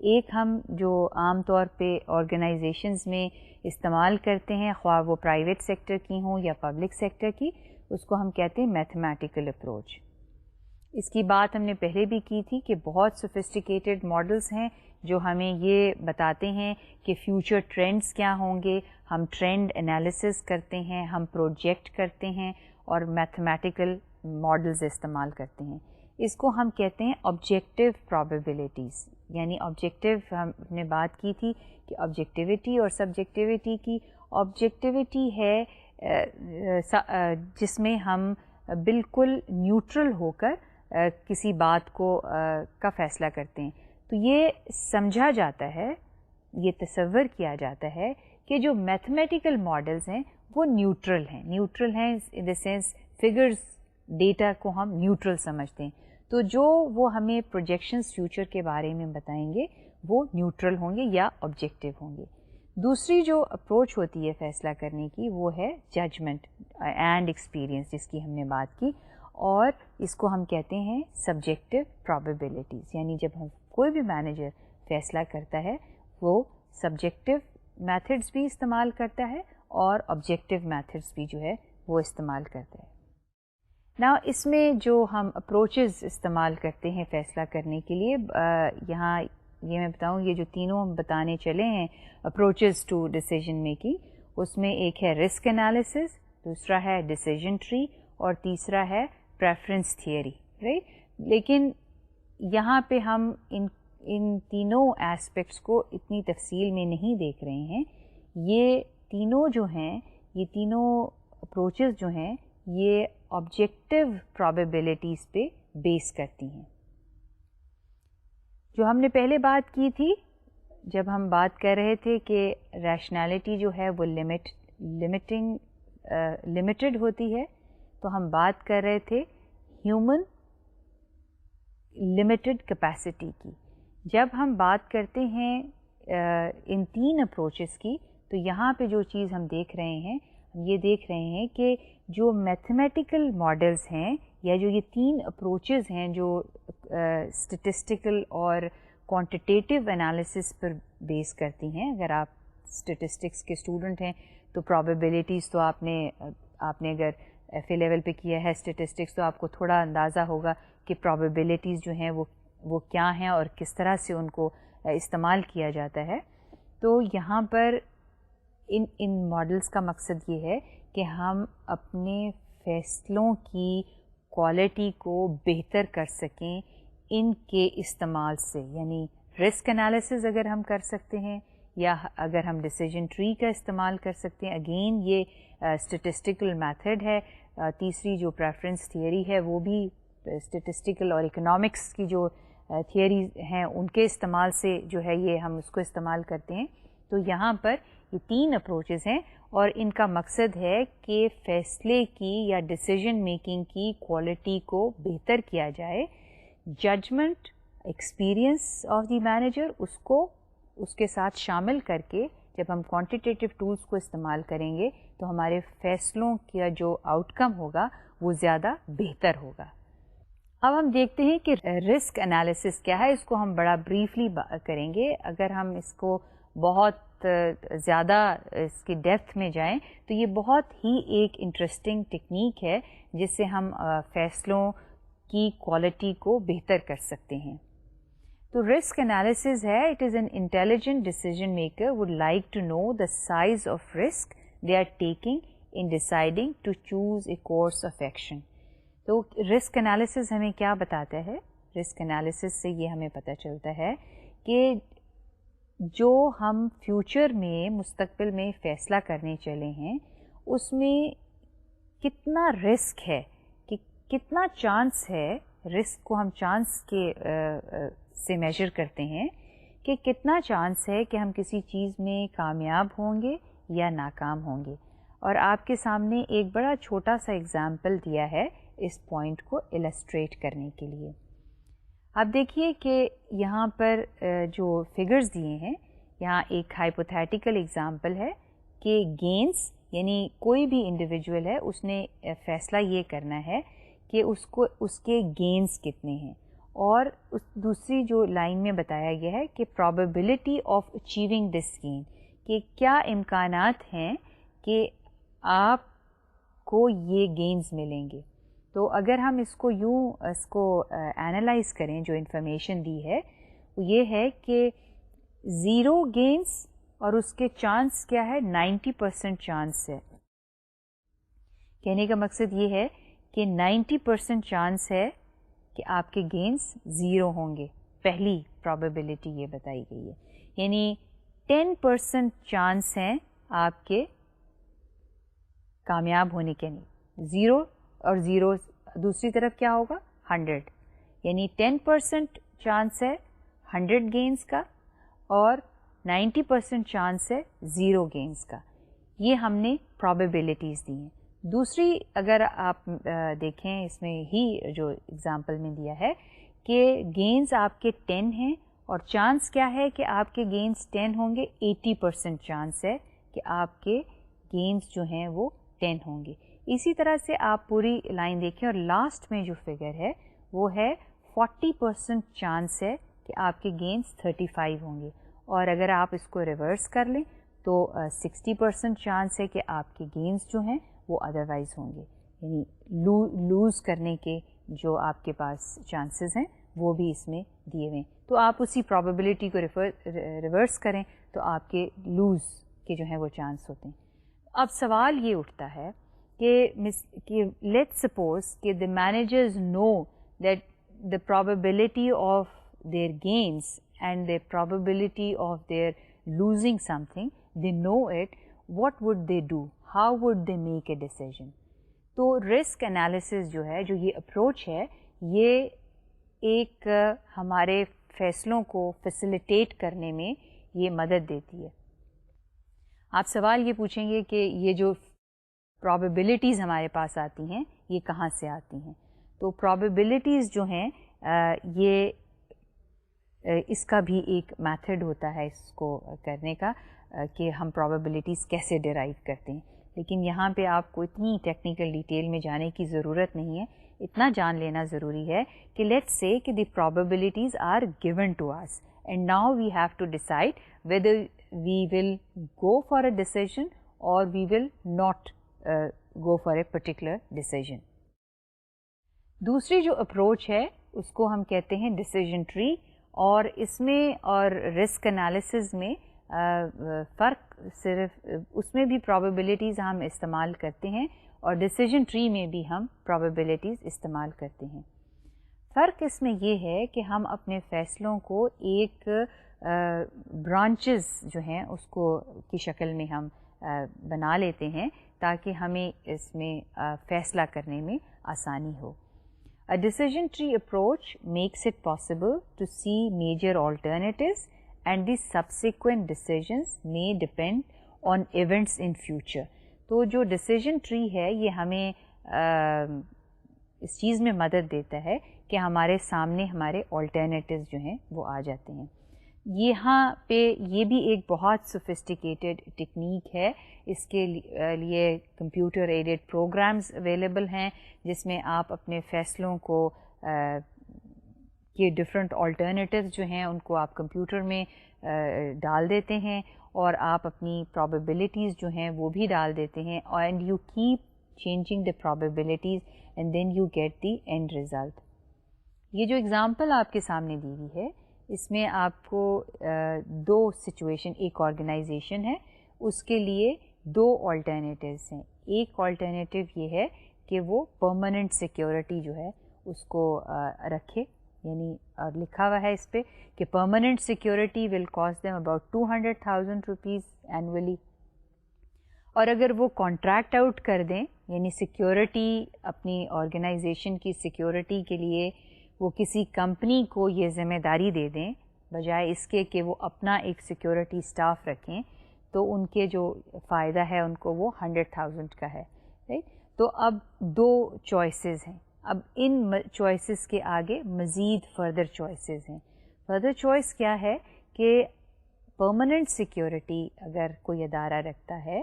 ایک ہم جو عام طور پہ آرگنائزیشنز میں استعمال کرتے ہیں، خواہ وہ پرائیویٹ سیکٹر کی ہوں یا پبلک سیکٹر کی، اس کو ہم کہتے ہیں میتھمیٹیکل اپروچ. اس کی بات ہم نے پہلے بھی کی تھی کہ بہت سوفسٹیکیٹڈ ماڈلز ہیں جو ہمیں یہ بتاتے ہیں کہ فیوچر ٹرینڈز کیا ہوں گے. ہم ٹرینڈ انالیسس کرتے ہیں، ہم پروجیکٹ کرتے ہیں اور میتھمیٹیکل ماڈلز استعمال کرتے ہیں. اس کو ہم کہتے ہیں آبجیکٹیو پرابیبلٹیز. یعنی آبجیکٹیو ہم نے بات کی تھی کہ آبجیکٹیوٹی اور سبجیکٹیوٹی کی. آبجیکٹیوٹی ہے جس میں ہم بالکل نیوٹرل ہو کر کسی بات کو کا فیصلہ کرتے ہیں. تو یہ سمجھا جاتا ہے، یہ تصور کیا جاتا ہے کہ جو میتھمیٹیکل ماڈلز ہیں وہ نیوٹرل ہیں. نیوٹرل ہیں ان دا سینس فگرز، ڈیٹا کو ہم نیوٹرل سمجھتے ہیں. تو جو وہ ہمیں پروجیکشنز فیوچر کے بارے میں بتائیں گے وہ نیوٹرل ہوں گے یا آبجیکٹیو ہوں گے. دوسری جو اپروچ ہوتی ہے فیصلہ کرنے کی وہ ہے ججمنٹ اینڈ ایکسپیرئنس، جس کی ہم نے بات کی، اور اس کو ہم کہتے ہیں سبجیکٹیو پرابیبلٹیز. یعنی جب ہم کوئی بھی مینیجر فیصلہ کرتا ہے وہ سبجیکٹیو میتھڈز بھی استعمال کرتا ہے اور آبجیکٹیو میتھڈز بھی جو ہے وہ استعمال کرتا ہے. نا اس میں جو ہم اپروچز استعمال کرتے ہیں فیصلہ کرنے کے لیے، یہاں یہ میں بتاؤں، یہ جو تینوں ہم بتانے چلے ہیں اپروچز ٹو ڈیسیژن میکنگ، اس میں ایک ہے رسک انالیسس، دوسرا ہے ڈیسیژن ٹری اور تیسرا ہے پریفرنس تھیوری، رائٹ. لیکن یہاں پہ ہم ان تینوں ایسپیکٹس کو اتنی تفصیل میں نہیں دیکھ رہے ہیں. یہ تینوں جو ہیں، یہ تینوں اپروچز جو ہیں یہ آبجیکٹیو پرابیبلٹیز پہ بیس کرتی ہیں. جو ہم نے پہلے بات کی تھی جب ہم بات کر رہے تھے کہ ریشنالٹی جو ہے وہ لمیٹڈ ہوتی ہے، تو ہم بات کر رہے تھے ہیومن لمیٹڈ کیپیسٹی کی. جب ہم بات کرتے ہیں ان تین اپروچز کی، تو یہاں پہ جو چیز ہم دیکھ رہے ہیں، ہم یہ دیکھ رہے ہیں کہ جو میتھمیٹیکل ماڈلز ہیں یا جو یہ تین اپروچز ہیں جو اسٹیٹسٹیکل اور کوانٹیٹیو انالیسس پر بیس کرتی ہیں. اگر آپ اسٹیٹسٹکس کے اسٹوڈنٹ ہیں تو پرابیبلٹیز تو آپ نے اگر ایف اے لیول پہ کیا ہے اسٹیٹسٹکس تو آپ کو تھوڑا اندازہ ہوگا کہ پرابیبلٹیز جو ہیں وہ کیا ہیں اور کس طرح سے ان کو استعمال کیا جاتا ہے. تو یہاں پر ان ماڈلز کا مقصد یہ ہے کہ ہم اپنے فیصلوں کی کوالٹی کو بہتر کر سکیں ان کے استعمال سے. یعنی رسک انالیسز اگر ہم کر سکتے ہیں یا اگر ہم ڈیسیژن ٹری کا استعمال کر سکتے ہیں، اگین یہ اسٹیٹسٹیکل میتھڈ ہے. تیسری جو پریفرنس تھیوری ہے وہ بھی اسٹیٹسٹیکل اور اکنامکس کی جو تھیوریز ہیں ان کے استعمال سے جو ہے یہ ہم اس کو استعمال کرتے ہیں. تو یہاں پر یہ تین اپروچز ہیں اور ان کا مقصد ہے کہ فیصلے کی یا ڈیسیژن میکنگ کی کوالٹی کو بہتر کیا جائے. Judgement, experience of the manager, اس کے ساتھ شامل کر کے جب ہم کوانٹیٹیو ٹولز کو استعمال کریں گے تو ہمارے فیصلوں کا جو آؤٹ کم ہوگا وہ زیادہ بہتر ہوگا. اب ہم دیکھتے ہیں کہ رسک انالیسس کیا ہے. اس کو ہم بڑا بریفلی کریں گے. اگر ہم اس کو بہت زیادہ اس کی ڈیپتھ میں جائیں تو یہ بہت ہی ایک انٹرسٹنگ ٹیکنیک ہے جس سے ہم فیصلوں کی کوالٹی کو بہتر کر سکتے ہیں. تو رسک انالیسز ہے، it is an intelligent decision maker would like to know the size of risk they are taking in deciding to choose a course of action. تو رسک انالیسز ہمیں کیا بتاتا ہے؟ رسک انالیسز سے یہ ہمیں پتہ چلتا ہے کہ جو ہم فیوچر میں مستقبل میں فیصلہ کرنے چلے ہیں اس میں کتنا رسک ہے، کہ کتنا چانس ہے. رسک کو ہم چانس کے سے میجر کرتے ہیں کہ کتنا چانس ہے کہ ہم کسی چیز میں کامیاب ہوں گے یا ناکام ہوں گے. اور آپ کے سامنے ایک بڑا چھوٹا سا ایگزامپل دیا ہے اس پوائنٹ کو السٹریٹ کرنے کے لیے. آپ دیکھیے کہ یہاں پر جو فگرز دیے ہیں، یہاں ایک ہائپوتھیٹیکل ایگزامپل ہے کہ گینز، یعنی کوئی بھی انڈیویجول ہے اس نے فیصلہ یہ کرنا ہے کہ اس کے گینز کتنے ہیں اور اس دوسری جو لائن میں بتایا گیا ہے کہ probability of achieving this gain, کہ کیا امکانات ہیں کہ آپ کو یہ گینز ملیں گے. تو اگر ہم اس کو اینالائز کریں، جو انفارمیشن دی ہے وہ یہ ہے کہ 0 گینز اور اس کے چانس کیا ہے 90% چانس ہے. کہنے کا مقصد یہ ہے کہ 90% چانس ہے کہ آپ کے گینز 0 ہوں گے. پہلی پرابیبلٹی یہ بتائی گئی ہے. یعنی 10% چانس ہیں آپ کے کامیاب ہونے کے. نہیں 0 اور 0 دوسری طرف کیا ہوگا 100. یعنی 10% چانس ہے 100 گینز کا اور 90% چانس ہے 0 گینز کا. یہ ہم نے پرابیبلٹیز دی ہیں. دوسری اگر آپ دیکھیں اس میں ہی جو اگزامپل میں دیا ہے کہ گینز آپ کے 10 ہیں اور چانس کیا ہے کہ آپ کے گینز 10 ہوں گے. 80% چانس ہے کہ آپ کے گینز جو ہیں وہ 10 ہوں گے. اسی طرح سے آپ پوری لائن دیکھیں اور لاسٹ میں جو فگر ہے وہ ہے 40% چانس ہے کہ آپ کے گینز 35 ہوں گے. اور اگر آپ اس کو ریورس کر لیں تو 60% چانس ہے کہ آپ کے گینز جو ہیں وہ ادروائز ہوں گے. یعنی لوز کرنے کے جو آپ کے پاس چانسز ہیں وہ بھی اس میں دیے ہوئے ہیں. تو آپ اسی پرابیبلٹی کو ریورس کریں تو آپ کے لوز کے جو ہیں وہ چانس ہوتے ہیں. اب سوال یہ اٹھتا ہے کہ لیٹ سپوز کہ the managers know that the probability of their gains and the probability of their losing something, they know it, what would they do? How would they make a decision? تو risk analysis جو ہے، جو یہ approach ہے، یہ ایک ہمارے فیصلوں کو فیسیلیٹیٹ کرنے میں یہ مدد دیتی ہے. آپ سوال یہ پوچھیں گے کہ یہ جو پرابیبلٹیز ہمارے پاس آتی ہیں یہ کہاں سے آتی ہیں؟ تو پرابیبلٹیز جو ہیں یہ اس کا بھی ایک میتھڈ ہوتا ہے اس کو کرنے کا کہ ہم پرابیبلٹیز کیسے ڈیرائیو کرتے ہیں. لیکن یہاں پہ آپ کو اتنی ٹیکنیکل ڈیٹیل میں جانے کی ضرورت نہیں ہے. اتنا جان لینا ضروری ہے کہ لیٹس سے کہ the probabilities are given to us and now we have to decide whether we will go for a decision اور we will not go for a particular decision. دوسری جو اپروچ ہے اس کو ہم کہتے ہیں ڈیسیژن ٹری. اور اس میں اور رسک انالیسز میں فرق صرف اس میں بھی پرابیبلٹیز ہم استعمال کرتے ہیں اور ڈیسیژن ٹری میں بھی ہم پرابیبلٹیز استعمال کرتے ہیں. فرق اس میں یہ ہے کہ ہم اپنے فیصلوں کو ایک برانچز جو ہیں اس کو کی شکل میں ہم بنا لیتے ہیں تاکہ ہمیں اس میں فیصلہ کرنے میں آسانی ہو. A decision tree approach makes it possible to see major alternatives and the subsequent decisions may depend on events in future. تو جو decision tree ہے یہ ہمیں اس چیز میں مدد دیتا ہے کہ ہمارے سامنے ہمارے alternatives جو ہیں وہ آ جاتے ہیں. یہاں پہ یہ بھی ایک بہت سوفسٹیکیٹڈ ٹیکنیک ہے. اس کے لیے کمپیوٹر ایڈڈ پروگرامز اویلیبل ہیں جس میں آپ اپنے فیصلوں کو یہ ڈفرینٹ آلٹرنیٹیوز جو ہیں ان کو آپ کمپیوٹر میں ڈال دیتے ہیں اور آپ اپنی پرابیبلٹیز جو ہیں وہ بھی ڈال دیتے ہیں and you keep changing the probabilities and then you get the end result. یہ جو اگزامپل آپ کے سامنے دی ہوئی ہے اس میں آپ کو 2 سچویشن، ایک آرگنائزیشن ہے اس کے لیے 2 آلٹرنیٹیوز ہیں. ایک آلٹرنیٹیو یہ ہے کہ وہ پرماننٹ سیکیورٹی جو ہے اس کو رکھے، یعنی لکھا ہوا ہے اس پہ کہ permanent security will cost them about 200,000 rupees annually. اور اگر وہ کانٹریکٹ آؤٹ کر دیں، یعنی سیکیورٹی اپنی آرگنائزیشن کی سیکیورٹی کے لیے وہ کسی کمپنی کو یہ ذمہ داری دے دیں بجائے اس کے کہ وہ اپنا ایک سیکیورٹی اسٹاف رکھیں، تو ان کے جو فائدہ ہے ان کو وہ 100,000 کا ہے. رائٹ؟ تو اب 2 چوائسیز ہیں. اب ان چوائسیز کے آگے مزید فردر چوائسیز ہیں. فردر چوائس کیا ہے کہ پرماننٹ سیکیورٹی اگر کوئی ادارہ رکھتا ہے،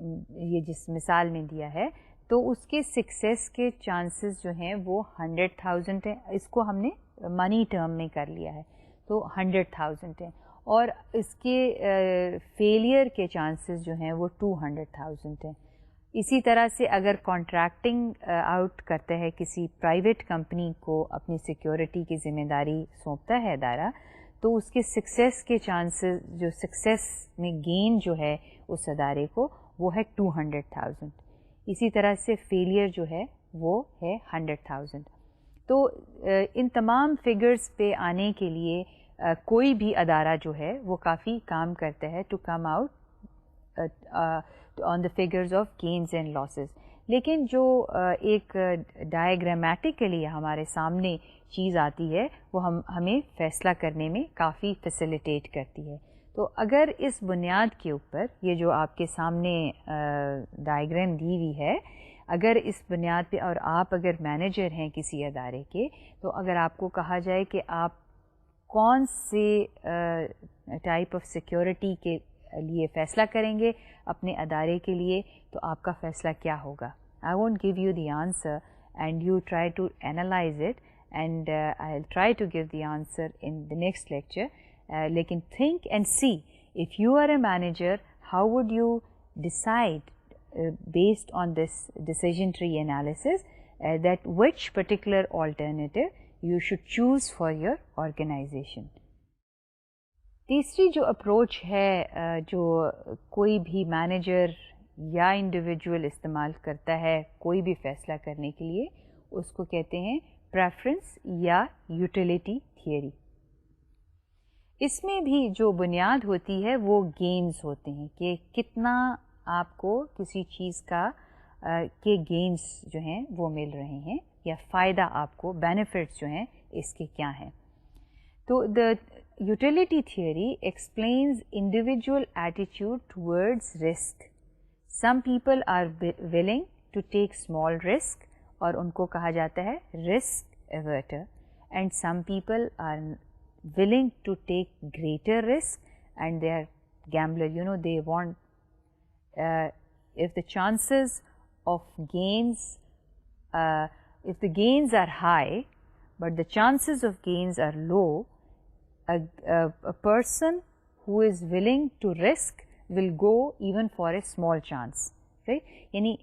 یہ جس مثال میں دیا ہے، تو اس کے سکسیس کے چانسز جو ہیں وہ 100,000 ہیں. اس کو ہم نے منی ٹرم میں کر لیا ہے تو 100,000 ہیں, اور اس کے فیلئر کے چانسز جو ہیں وہ 200,000 ہیں. اسی طرح سے اگر کانٹریکٹنگ آؤٹ کرتا ہے کسی پرائیویٹ کمپنی کو اپنی سیکیورٹی کی ذمہ داری سونپتا ہے ادارہ, تو اس کے سکسیس کے چانسز, جو سکسیس میں گین جو ہے اس ادارے کو, وہ ہے 200,000. اسی طرح سے فیلئر جو ہے وہ ہے 100,000. تو ان تمام فگرز پہ آنے کے لیے کوئی بھی ادارہ جو ہے وہ کافی کام کرتا ہے to come out on the figures of gains and losses. لیکن جو ایک ڈائیگرامیٹیکلی ہمارے سامنے چیز آتی ہے وہ ہمیں فیصلہ کرنے میں کافی فیسیلیٹیٹ کرتی ہے. تو اگر اس بنیاد کے اوپر یہ جو آپ کے سامنے ڈائیگرام دی ہوئی ہے, اگر اس بنیاد پہ, اور آپ اگر مینیجر ہیں کسی ادارے کے, تو اگر آپ کو کہا جائے کہ آپ کون سے ٹائپ آف سیکیورٹی کے لیے فیصلہ کریں گے اپنے ادارے کے لیے, تو آپ کا فیصلہ کیا ہوگا؟ I won't give you the answer and you try to analyse it, and I will try to give the answer in the next lecture. لیکن think and see, if you are a manager, how would you decide based on this decision tree analysis that which particular alternative you should choose for your organization. تیسری جو approach ہے جو کوئی بھی manager یا individual استعمال کرتا ہے کوئی بھی فیصلہ کرنے کے لیے, اس کو کہتے ہیں پریفرنس یا یوٹیلیٹی تھیوری. اس میں بھی جو بنیاد ہوتی ہے وہ گینز ہوتے ہیں کہ کتنا آپ کو کسی چیز کا کے گینز جو ہیں وہ مل رہے ہیں, یا فائدہ آپ کو, بینیفٹس جو ہیں اس کے کیا ہیں. تو the utility theory explains individual attitude towards risk. Some people are willing to take small risk, اور ان کو کہا جاتا ہے risk averter, and some people are willing to take greater risk and they are gambler. You know, they want if the chances of gains, if the gains are high but the chances of gains are low, a person who is willing to risk will go even for a small chance, right? یعنی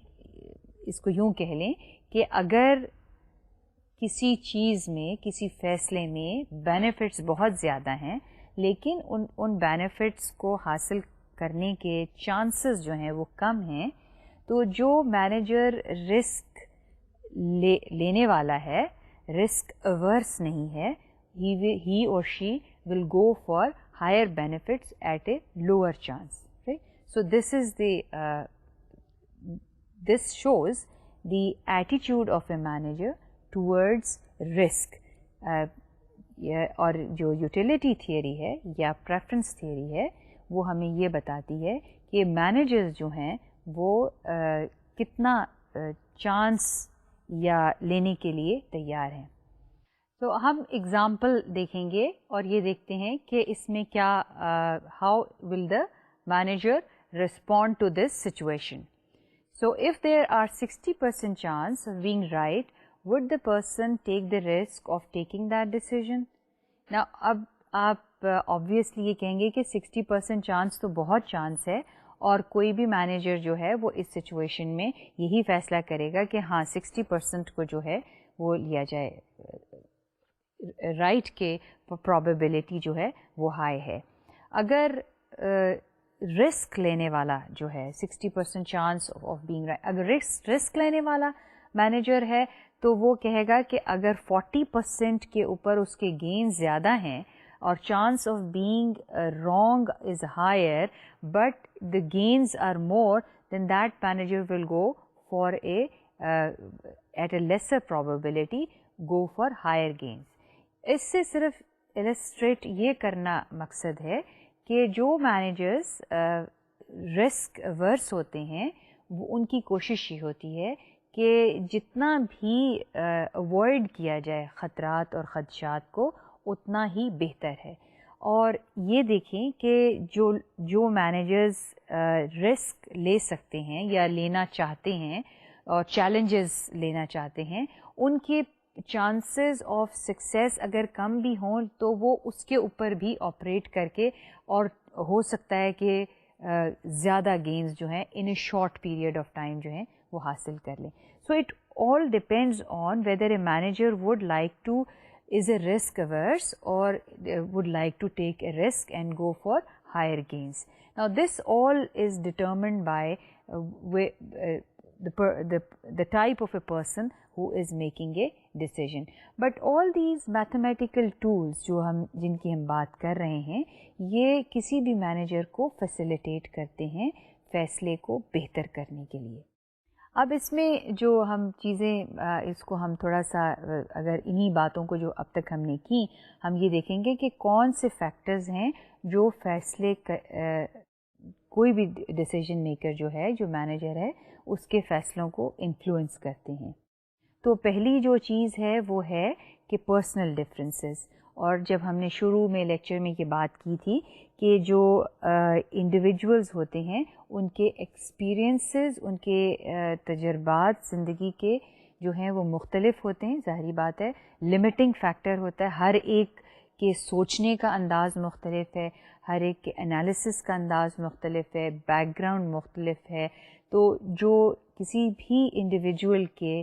اس کو یوں کہہ لیں کہ اگر کسی چیز میں, کسی فیصلے میں بینیفٹس بہت زیادہ ہیں لیکن ان بینیفٹس کو حاصل کرنے کے چانسز جو ہیں وہ کم ہیں, تو جو مینیجر رسک لینے والا ہے, رسک اوورس نہیں ہے, he or she will go for higher benefits at a lower chance, right? So this shows the attitude of a manager towards risk. اور جو یوٹیلیٹی تھیوری ہے یا پریفرنس تھیوری ہے وہ ہمیں یہ بتاتی ہے کہ مینیجرز جو ہیں وہ کتنا چانس یا لینے کے لیے تیار ہیں. تو ہم اگزامپل دیکھیں گے اور یہ دیکھتے ہیں کہ اس میں کیا, how will the manager respond to this situation. So if there are 60% chance of being right, would the person take the risk of taking that decision? Now, اب آپ obviously یہ کہیں گے کہ 60% چانس تو بہت چانس ہے, اور کوئی بھی مینیجر جو ہے وہ اس سچویشن میں یہی فیصلہ کرے گا کہ ہاں 60% کو جو ہے وہ لیا جائے, رائٹ کے پرابیبلٹی جو ہے وہ ہائی ہے. اگر رسک لینے والا جو ہے 60% چانس آف بینگ رائٹ, اگر رسک لینے والا مینیجر ہے تو وہ کہے گا کہ اگر 40% کے اوپر اس کے گین زیادہ ہیں اور chance of being wrong is higher but the gains are more, then that manager will go for a at a lesser probability go for higher gains. اس سے صرف السٹریٹ یہ کرنا مقصد ہے کہ جو مینیجرز رسک ورس ہوتے ہیں وہ ان کی کوشش یہ ہوتی ہے کہ جتنا بھی اوائڈ کیا جائے خطرات اور خدشات کو اتنا ہی بہتر ہے. اور یہ دیکھیں کہ جو مینیجرز رسک لے سکتے ہیں یا لینا چاہتے ہیں اور چیلنجز لینا چاہتے ہیں, ان کے چانسز آف سکسیس اگر کم بھی ہوں تو وہ اس کے اوپر بھی آپریٹ کر کے اور ہو سکتا ہے کہ زیادہ گینز جو ہیں in a short period of time جو ہیں وہ حاصل کر لیں. So it all depends on whether a manager would like to, is a risk averse or would like to take a risk and go for higher gains. Now this all is determined by the type of a person who is making a decision. But all these mathematical tools جن کی ہم بات کر رہے ہیں یہ کسی بھی مینیجر کو فیسیلیٹیٹ کرتے ہیں فیصلے کو بہتر کرنے کے لیے. اب اس میں جو ہم چیزیں اس کو ہم تھوڑا سا اگر انہی باتوں کو جو اب تک ہم نے کی ہم یہ دیکھیں گے کہ کون سے فیکٹرز ہیں جو فیصلے کوئی بھی ڈیسیژن میکر جو ہے جو مینیجر ہے اس کے فیصلوں کو انفلوئنس کرتے ہیں. تو پہلی جو چیز ہے وہ ہے کہ پرسنل ڈفرینسز. اور جب ہم نے شروع میں لیکچر میں یہ بات کی تھی کہ جو انڈیویجولز ہوتے ہیں ان کے ایکسپیرئنسز ان کے تجربات زندگی کے جو ہیں وہ مختلف ہوتے ہیں. ظاہری بات ہے لمیٹنگ فیکٹر ہوتا ہے, ہر ایک کے سوچنے کا انداز مختلف ہے, ہر ایک کے انالیسس کا انداز مختلف ہے, بیک گراؤنڈ مختلف ہے. تو جو کسی بھی انڈیویجول کے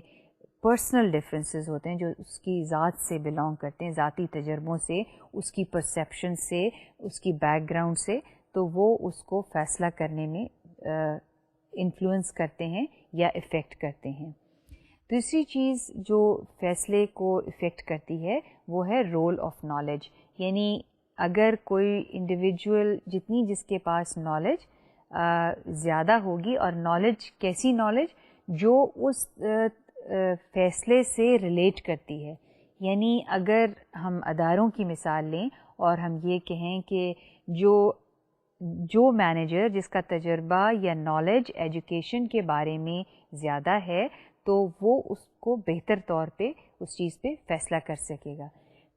پرسنل ڈفرینسز ہوتے ہیں جو اس کی ذات سے بلانگ کرتے ہیں, ذاتی تجربوں سے, اس کی پرسیپشن سے, اس کی بیک گراؤنڈ سے, تو وہ اس کو فیصلہ کرنے میں انفلوئنس کرتے ہیں یا افیکٹ کرتے ہیں. دوسری چیز جو فیصلے کو افیکٹ کرتی ہے وہ ہے رول آف نالج. یعنی اگر کوئی انڈیویجول جتنی جس کے پاس نالج زیادہ ہوگی, اور نالج کیسی نالج جو اس فیصلے سے ریلیٹ کرتی ہے. یعنی اگر ہم اداروں کی مثال لیں اور ہم یہ کہیں کہ جو مینیجر جس کا تجربہ یا نالج ایجوکیشن کے بارے میں زیادہ ہے تو وہ اس کو بہتر طور پہ اس چیز پہ فیصلہ کر سکے گا.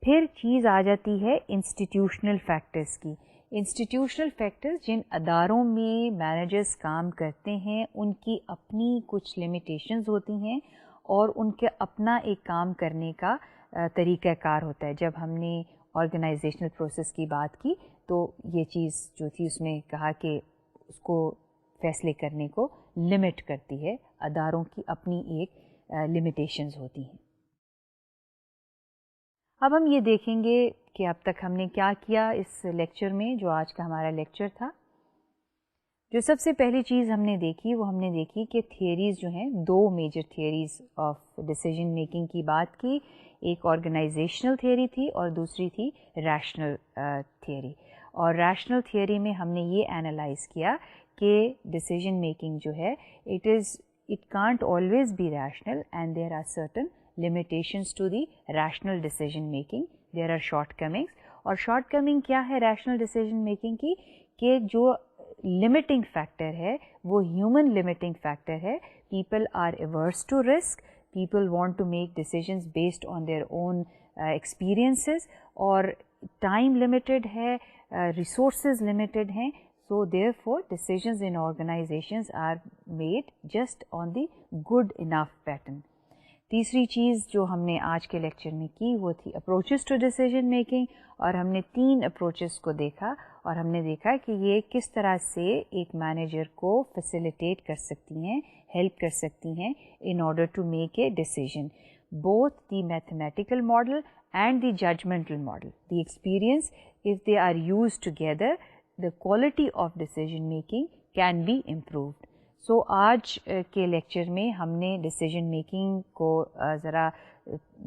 پھر چیز آ جاتی ہے انسٹیٹیوشنل فیکٹرز کی. انسٹیٹیوشنل فیکٹرز جن اداروں میں مینیجرز کام کرتے ہیں ان کی اپنی کچھ لمیٹیشنز ہوتی ہیں اور ان کے اپنا ایک کام کرنے کا طریقہ کار ہوتا ہے. جب ہم نے آرگنائزیشنل پروسیس کی بات کی تو یہ چیز جو تھی اس میں کہا کہ اس کو فیصلے کرنے کو لمٹ کرتی ہے, اداروں کی اپنی ایک لمیٹیشنز ہوتی ہیں. اب ہم یہ دیکھیں گے کہ اب تک ہم نے کیا کیا اس لیکچر میں جو آج کا ہمارا لیکچر تھا. جو سب سے پہلی چیز ہم نے دیکھی وہ ہم نے دیکھی کہ تھیوریز جو ہیں, دو major theories of decision making کی بات کی. ایک آرگنائزیشنل تھیوری تھی اور دوسری تھی ریشنل تھیوری. اور ریشنل تھیوری میں ہم نے یہ اینالائز کیا کہ ڈیسیژن میکنگ جو ہے it can't always be rational and there are certain limitations to the rational decision making. There are shortcomings. اور shortcoming کیا ہے rational decision making کی کہ جو limiting factor ہے وہ human limiting factor ہے. People are averse to risk. People want to make decisions based on their own experiences. اور time limited ہے, resources limited ہیں. So therefore decisions in organizations are made just on the good enough pattern. تیسری چیز جو ہم نے آج کے لیکچر میں کی وہ تھی اپروچز ٹو ڈیسیژن میکنگ. اور ہم نے 3 اپروچز کو دیکھا اور ہم نے دیکھا کہ یہ کس طرح سے ایک مینیجر کو فیسیلیٹیٹ کر سکتی ہیں, ہیلپ کر سکتی ہیں in order to make a decision. Both the mathematical model and the judgemental model, the experience, if they are used together, the quality of decision making can be improved. سو آج کے lecture میں ہم نے decision making کو ذرا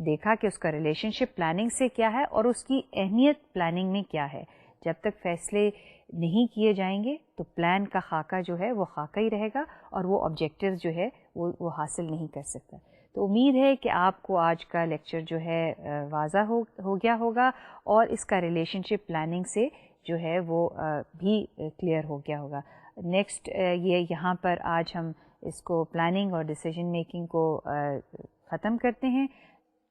دیکھا کہ اس کا ریلیشن شپ پلاننگ سے کیا ہے اور اس کی اہمیت پلاننگ میں کیا ہے. جب تک فیصلے نہیں کیے جائیں گے تو پلان کا خاکہ جو ہے وہ خاکہ ہی رہے گا اور وہ آبجیکٹیو جو ہے وہ حاصل نہیں کر سکتا. تو امید ہے کہ آپ کو آج کا لیکچر جو ہے واضح ہو گیا ہوگا اور اس کا ریلیشن شپ پلاننگ سے جو ہے وہ بھی کلیئر ہو گیا ہوگا. نیکسٹ یہاں پر آج ہم اس کو پلاننگ اور ڈیسیژن میکنگ کو ختم کرتے ہیں.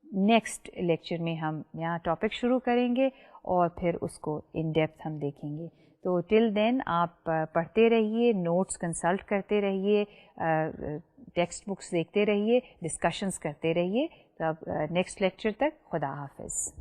نیکسٹ لیکچر میں ہم یہاں ٹاپک شروع کریں گے اور پھر اس کو ان ڈیپتھ ہم دیکھیں گے. تو ٹل دین آپ پڑھتے رہیے, نوٹس کنسلٹ کرتے رہیے, ٹیکسٹ بکس دیکھتے رہیے, ڈسکشنز کرتے رہیے. تو اب نیکسٹ لیکچر تک خدا حافظ.